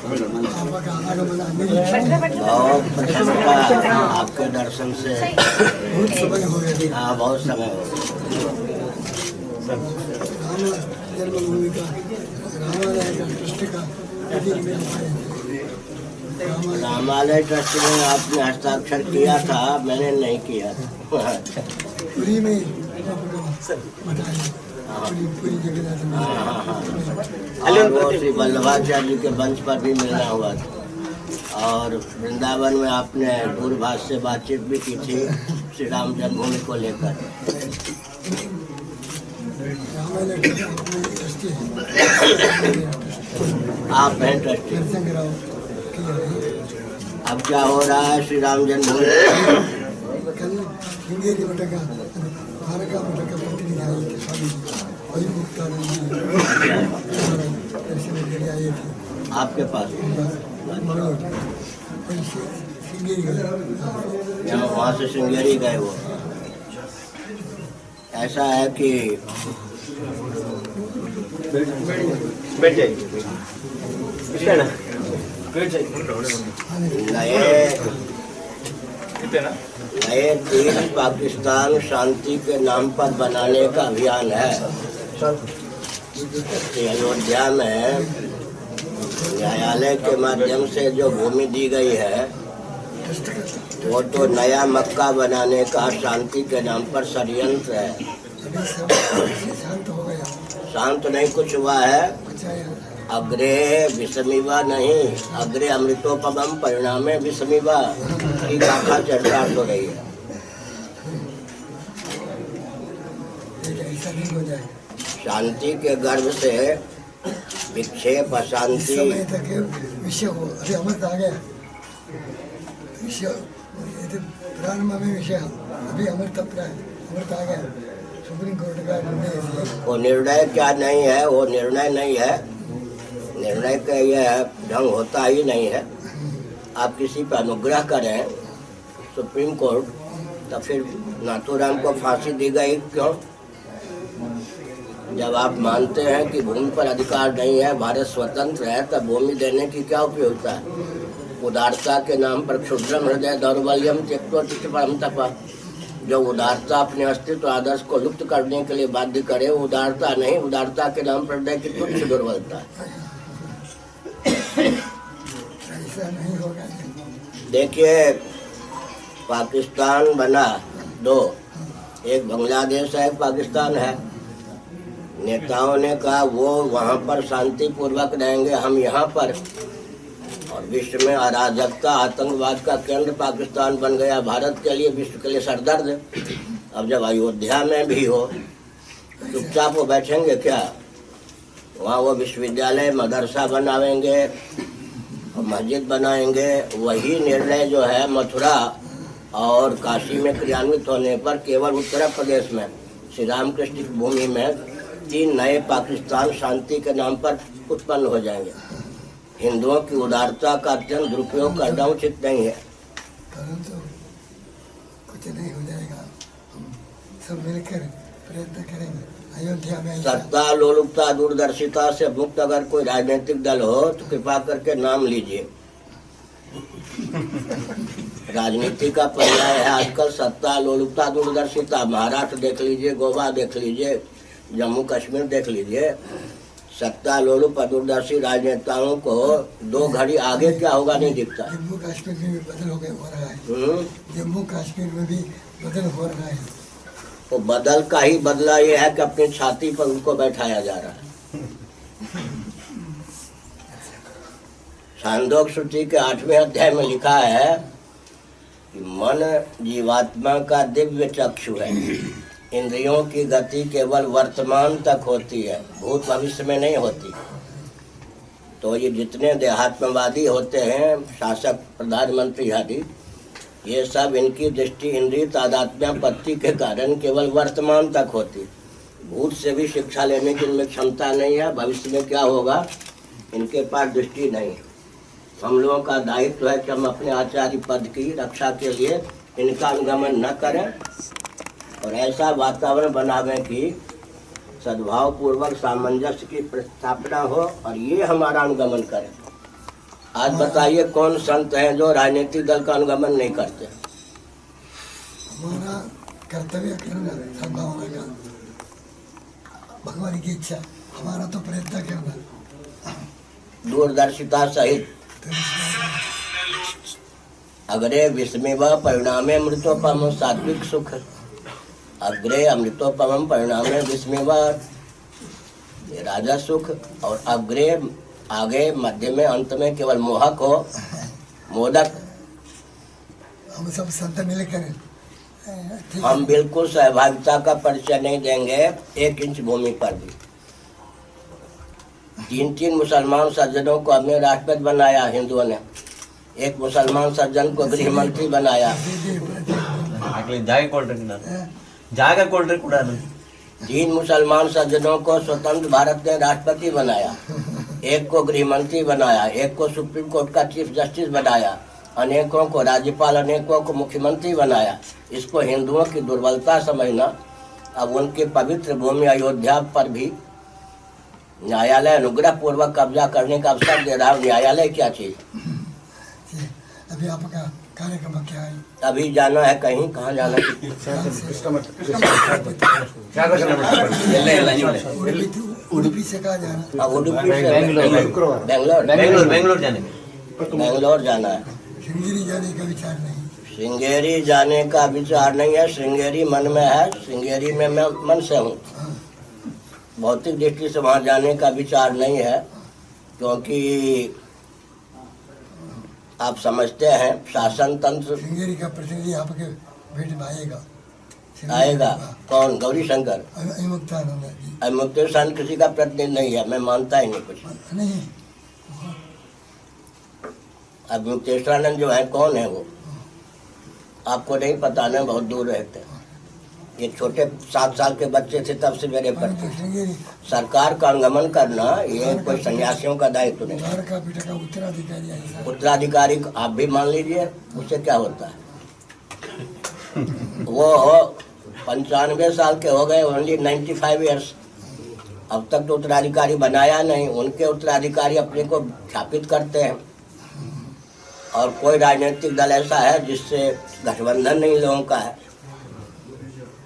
बहुत प्रसन्नता आपके दर्शन से। बहुत समय हो गया। हाँ, बहुत समय हो गया। जन्मभूमि का रामालय का ट्रस्ट का रामालय ट्रस्ट में आपने हस्ताक्षर किया था, मैंने नहीं किया था। पूरी में पूरी जगन्नाथ में। हाँ। और वो श्री वल्लभाचार्य जी के मंच पर भी मिलना हुआ था, और वृंदावन में आपने दूरभाष से बातचीत भी की थी श्री राम जन्मभूमि को लेकर। आप हैं ट्रस्टी। अब क्या हो रहा है श्री राम जन्मभूमि? कल श्रृंगेरी मठ का द्वारका मठ का प्रतिनिधि आए थे, स्वामी वही मुक्तानंद जी दर्शन के लिए आए थे आपके पास। श्रृंगेरी गए, वहाँ से श्रृंगेरी गए वो। ऐसा है कि बैठ जाइए नए तीन पाकिस्तान शांति के नाम पर बनाने का अभियान है। अयोध्या में न्यायालय के माध्यम से जो भूमि दी गई है वो तो नया मक्का बनाने का शांति के नाम पर षड्यंत्र है। शांत नहीं कुछ हुआ है। अग्रे विषमिवा नहीं, अग्रे अमृतोपमम परिणामे विषमिवा की गाथा चर्चा हो रही है। शांति के गर्भ से विक्षेप अशांति। विषय हो अभी अमृत आ गया, विषय प्रारंभ में विषय अभी अमृत आ गया। सुप्रीम कोर्ट का निर्णय, वो निर्णय क्या नहीं है, वो निर्णय नहीं है। निर्णय का यह ढंग होता ही नहीं है। आप किसी पर अनुग्रह करें सुप्रीम कोर्ट, तो फिर नाथूराम को फांसी दी गई क्यों? जब आप मानते हैं कि भूमि पर अधिकार नहीं है, भारत स्वतंत्र है, तब भूमि देने की क्या उपयोगिता है? उदारता के नाम पर क्षुद्रम हृदय दौर्बल्यम त्यक्त्वा परम तपः। जो उदारता अपने अस्तित्व आदर्श को लुप्त करने के लिए बाध्य करे, उदारता नहीं, उदारता के नाम पर हृदय की तुच्छ दुर्बलता है। देखिए, पाकिस्तान बना दो, एक बांग्लादेश है, एक पाकिस्तान है। नेताओं ने कहा वो वहाँ पर शांति पूर्वक रहेंगे, हम यहाँ पर। और विश्व में अराजकता आतंकवाद का केंद्र पाकिस्तान बन गया, भारत के लिए, विश्व के लिए सरदर्द। अब जब अयोध्या में भी हो, चुपचाप वो बैठेंगे क्या? वहाँ वो विश्वविद्यालय मदरसा बनाएंगे और मस्जिद बनाएंगे। वही निर्णय जो है मथुरा और काशी में क्रियान्वित होने पर केवल उत्तर प्रदेश में श्री रामकृष्ण की भूमि में 3 नए पाकिस्तान शांति के नाम पर उत्पन्न हो जाएंगे। हिंदुओं की उदारता का अत्यंत दुरुपयोग करना उचित नहीं है। कुछ नहीं हो जाएगा, सब मिलकर प्रयत्न करेंगे। अयोध्या में सत्ता लोलुपता दूरदर्शिता से मुक्त अगर कोई राजनीतिक दल हो तो कृपा करके नाम लीजिए। राजनीति का पर्याय है आजकल सत्ता लोलुपता दूरदर्शिता। महाराष्ट्र देख लीजिए, गोवा देख लीजिए, जम्मू कश्मीर देख लीजिए। सत्ता लोलुप दूरदर्शी राजनेताओं को 2 घड़ी आगे क्या होगा नहीं दिखता। जम्मू कश्मीर में भी बदल हो रहा है। जम्मू कश्मीर में भी बदल हो रहा है। तो बदल का ही बदला ये है कि अपनी छाती पर उनको बैठाया जा रहा है। छांदोग्य श्रुति के 8वें अध्याय में लिखा है कि मन जीवात्मा का दिव्य चक्षु है। इंद्रियों की गति केवल वर्तमान तक होती है, भूत भविष्य में नहीं होती। तो ये जितने देहात्मवादी होते हैं, शासक प्रधानमंत्री आदि, ये सब इनकी दृष्टि इंद्रिय तादात्म्यपत्ति के कारण केवल वर्तमान तक होती। भूत से भी शिक्षा लेने की इनमें क्षमता नहीं है, भविष्य में क्या होगा इनके पास दृष्टि नहीं। हम लोगों का दायित्व है कि हम अपने आचार्य पद की रक्षा के लिए इनका अनुगमन न करें और ऐसा वातावरण बनावें कि सद्भाव पूर्वक सामंजस्य की प्रतिस्थापना हो और ये हमारा अनुगमन करें। आज बताइए कौन संत हैं जो राजनीतिक दल का अनुगमन नहीं करते? हमारा कर्तव्य करना सद्भावना का, भगवान की इच्छा, हमारा तो प्रयत्न करना दूरदर्शिता सहित अग्रे विस्मेव परिणामे मृतोपम सात्विक सुख, अग्रे अमृतोपम परिणामे विस्मेव राजा सुख, और अग्रे आगे मध्य में अंत में केवल मोहक हो मोदक। हम सब संत मिलकर हम बिल्कुल सहभागिता का परिचय नहीं देंगे 1 इंच भूमि पर भी। 3 मुसलमान सज्जनों को हमने राष्ट्रपति बनाया हिंदुओं ने, 1 मुसलमान सज्जन को गृह मंत्री बनाया। 3 मुसलमान सज्जनों को स्वतंत्र भारत ने राष्ट्रपति बनाया, 1 को गृह मंत्री बनाया, 1 को सुप्रीम कोर्ट का चीफ जस्टिस बनाया, अनेकों को राज्यपाल, अनेकों को मुख्यमंत्री बनाया। इसको हिंदुओं की दुर्बलता समझना। अब उनके पवित्र भूमि अयोध्या पर भी न्यायालय अनुग्रह पूर्वक कब्जा करने का अवसर दे रहा है। न्यायालय क्या चीज? अभी आपका कार्यक्रम क्या है? अभी जाना है कहीं, कहाँ जाना है? उडुपी से कहाँ जाना? उडुपी से बेंगलोर जाना है। श्रृंगेरी जाने का विचार नहीं? श्रृंगेरी जाने का विचार नहीं है। श्रृंगेरी मन में है, श्रृंगेरी में मैं मन से हूँ। भौतिक दृष्टि से वहाँ जाने का विचार नहीं है, क्योंकि आप समझते हैं शासन तंत्र। श्रृंगेरी का प्रतिनिधि आपके भेंट में आएगा। कौन? गौरी शंकर? अमुक्तानंद किसी का प्रतिनिधि नहीं है, मैं मानता ही नहीं कुछ नहीं। अब मुक्तेश्वरानंद जो है कौन है वो? आपको नहीं पता ना, बहुत दूर रहते हैं। ये छोटे 7 साल के बच्चे थे तब से मेरे पर। सरकार का अनुगमन करना ये कोई सन्यासियों का दायित्व नहीं। उत्तराधिकारी आप भी मान लीजिए, उससे क्या होता है? वो 95 साल के हो गए, ओनली 95 ईयर्स। अब तक तो उत्तराधिकारी बनाया नहीं। उनके उत्तराधिकारी अपने को स्थापित करते हैं। और कोई राजनीतिक दल ऐसा है जिससे गठबंधन नहीं लोगों का है।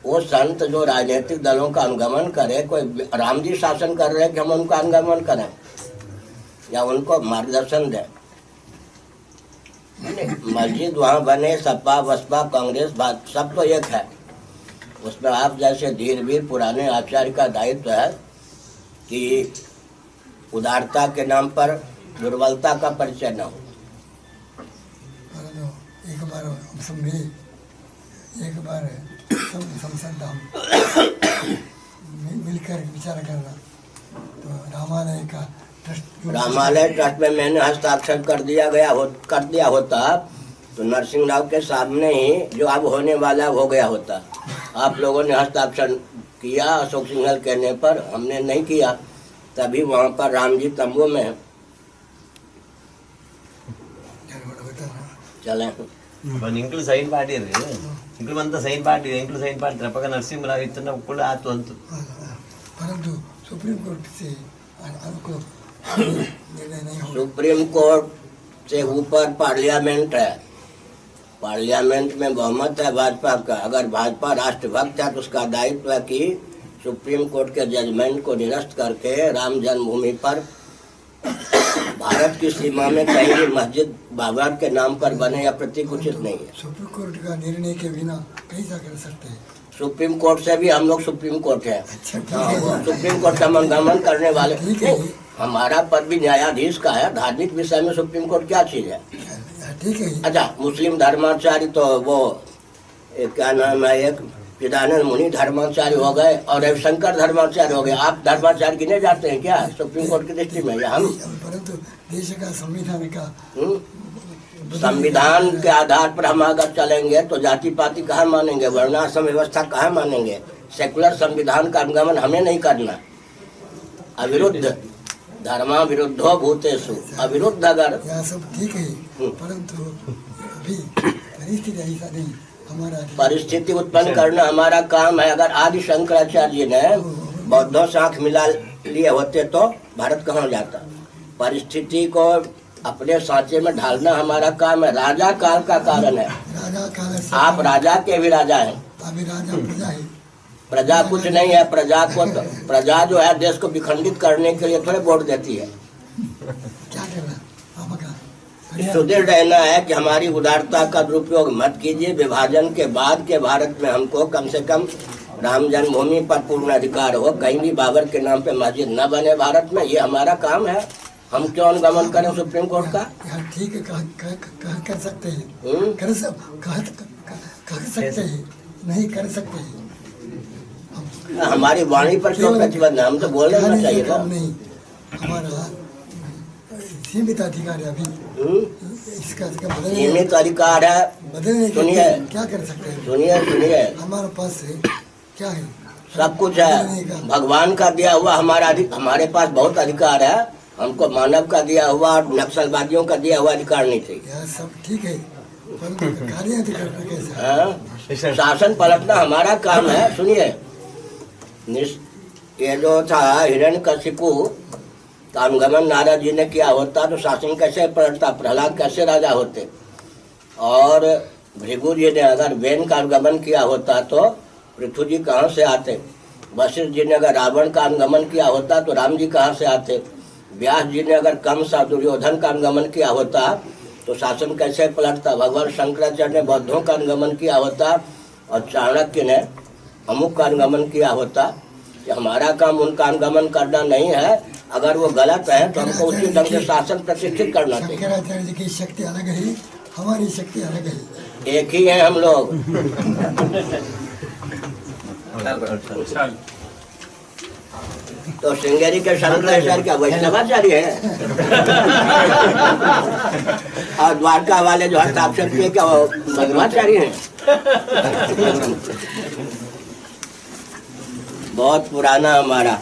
वो संत जो राजनीतिक दलों का अनुगमन करे, कोई राम जी शासन कर रहे हैं कि हम उनका अनुगमन करें या उनको मार्गदर्शन दें? मस्जिद वहाँ बने, सपा बसपा कांग्रेस सब तो एक है। उसमें आप जैसे धीरवीर पुराने आचार्य का दायित्व है कि उदारता के नाम पर दुर्बलता का परिचय न हो। एक बार सब मिले, एक बार संसद धाम मिलकर विचार करना। तो रामालय का ट्रस्ट में मैंने हस्ताक्षर कर दिया होता तो नरसिंह राव के सामने ही जो अब होने वाला हो गया होता। आप लोगों ने हस्ताक्षर किया अशोक सिंघल कहने पर, हमने नहीं किया। तभी वहाँ पर राम जी तंबू में है। चले ఇంక్లు సైన్ పార్టీ ఇంక్లు అంతా సైన్ పార్టీ ఇంక్లు సైన్ పార్టీ తప్పక నరసింహరావు ఇతను కూడా ఆతు అంతు परंतु सुप्रीम कोर्ट से हमको निर्णय नहीं हो। सुप्रीम कोर्ट से ऊपर पार्लियामेंट है। पार्लियामेंट में बहुमत है भाजपा का। अगर भाजपा राष्ट्रभक्त है तो उसका दायित्व है कि सुप्रीम कोर्ट के जजमेंट को निरस्त करके राम जन्मभूमि पर भारत की सीमा में कहीं भी मस्जिद बाबा के नाम पर बने या प्रतीक उचित नहीं है। सुप्रीम कोर्ट का निर्णय के बिना कैसा कर सकते हैं? सुप्रीम कोर्ट से भी हम लोग सुप्रीम कोर्ट है। सुप्रीम कोर्ट का अनुगमन करने वाले हमारा पद भी न्यायाधीश का है। धार्मिक विषय में सुप्रीम कोर्ट क्या चीज है? ठीक है। अच्छा, मुस्लिम धर्माचार्य तो वो क्या नाम है, एक चिदानंद मुनि धर्माचार्य हो गए और रविशंकर धर्माचार्य हो गए। आप धर्माचार्य गिने जाते हैं क्या सुप्रीम कोर्ट की दृष्टि में? या हम? परंतु देश का संविधान का संविधान के आधार पर हम अगर चलेंगे तो जाति पाति कहाँ मानेंगे, वर्णाश्रम व्यवस्था कहाँ मानेंगे? सेकुलर संविधान का अनुगमन हमें नहीं करना। अविरुद्ध धर्मा विरुद्धो भूतेषु, अविरुद्ध अगर यह सब ठीक है, परंतु अभी परिस्थिति ऐसा नहीं। हमारा परिस्थिति उत्पन्न करना हमारा काम है। अगर आदि शंकराचार्य जी ने बौद्धों से आंख मिला लिए होते तो भारत कहाँ जाता? परिस्थिति को अपने सांचे में ढालना हमारा काम है। राजा काल का कारण है। राजा काल से आप राजा के भी राजा हैं। अभी राजा प्रजा है। प्रजा कुछ नहीं है। प्रजा को प्रजा जो है देश को विखंडित करने के लिए थोड़े वोट देती है। क्या करना आपका सुदृढ़ रहना है कि हमारी उदारता का दुरुपयोग मत कीजिए। विभाजन के बाद के भारत में हमको कम से कम राम जन्मभूमि पर पूर्ण अधिकार हो। कहीं भी बाबर के नाम पे मस्जिद न बने भारत में। ये हमारा काम है। हम क्यों अनुगमन करें सुप्रीम कोर्ट का? यार ठीक है, कर सकते हैं, कर सकते हैं, नहीं कर सकते हैं। हमारी वाणी पर क्यों प्रतिबंध है? हम तो बोल देना चाहिए था। नहीं, हमारा सीमित अधिकार है अभी। इसका सीमित अधिकार है। बदलने के सुनिए, क्या कर सकते हैं? सुनिए हमारे पास है क्या है? सब कुछ है। भगवान का दिया हुआ हमारे पास बहुत अधिकार है। हमको मानव का दिया हुआ और नक्सलवादियों का दिया हुआ अधिकार नहीं चाहिए। यार सब ठीक है, कार्य अधिकार कैसे? शासन पलटना हमारा काम है। सुनिए, ये जो था हिरण्यकशिपु का अनुगमन नारद जी ने किया होता तो शासन कैसे पलटता? प्रहलाद कैसे राजा होते? और भृगु जी ने अगर वेन का अनुगमन किया होता तो पृथ्वी जी कहाँ से आते? वशिष्ठ जी ने अगर रावण का अनुगमन किया होता तो राम जी कहाँ से आते? व्यास जी ने अगर कंस और दुर्योधन का अनुगमन किया होता तो शासन कैसे पलटता? भगवान शंकराचार्य ने बौद्धों का अनुगमन किया होता और चाणक्य ने अमुक का अनुगमन किया होता। कि हमारा काम उनका अनुगमन करना नहीं है। अगर वो गलत है तो हमको उसी ढंग से शासन प्रतिष्ठित करना चाहिए। शंकराचार्य जी की शक्ति अलग है, हमारी शक्ति अलग है। एक ही है हम लोग। तो श्रृंगेरी के शंकराचार्य क्या वैष्णवाचार्य है? और द्वारका वाले जो हस्ताक्षर किए क्या वो मध्वाचार्य हैं? बहुत पुराना हमारा